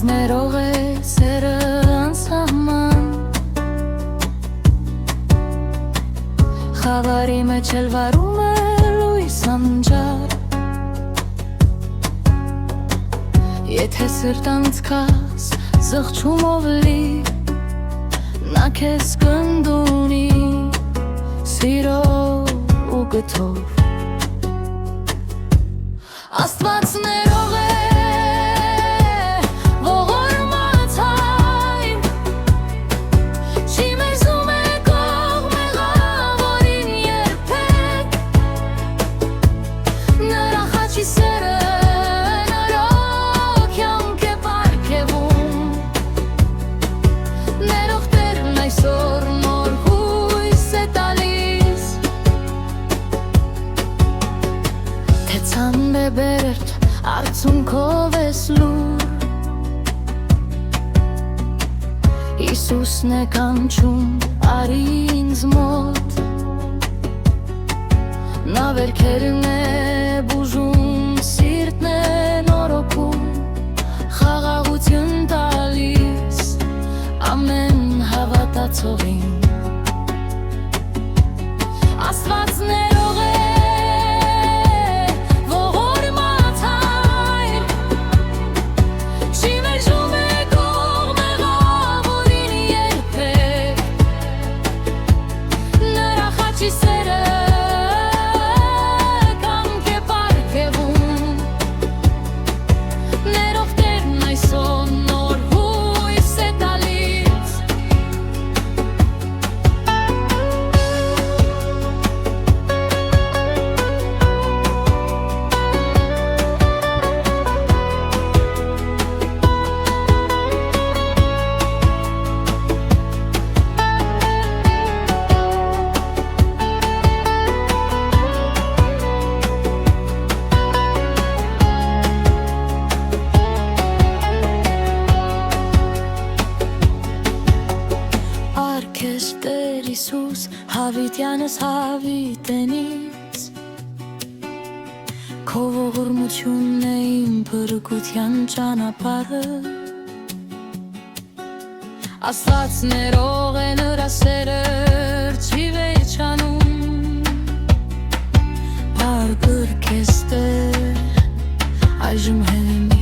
ներող է սերը անսահման Խավարի մեջ էլ վարում է լույս անջար Եթե սրտանց կաս զղջումով լի Նա քեզ կնդունի սիրով ու գթով Աստված ներող է Բերդ արցունքով ես լուր Հիսուսն է կանչում արի ինձ մոտ Նա վերքերն է բուժում սիրտն է նորոգում Խաղաղություն տալիս ամեն հավատացողին Աստված ներող է Տեր Իսուս հավիտյանս հավիտենից Քո ողորմությունն է իմ փրկության ճանապարհը Աստված ներող է նրա սերը չի վերջանում Բարգր քեզ Տեր այժմ հենց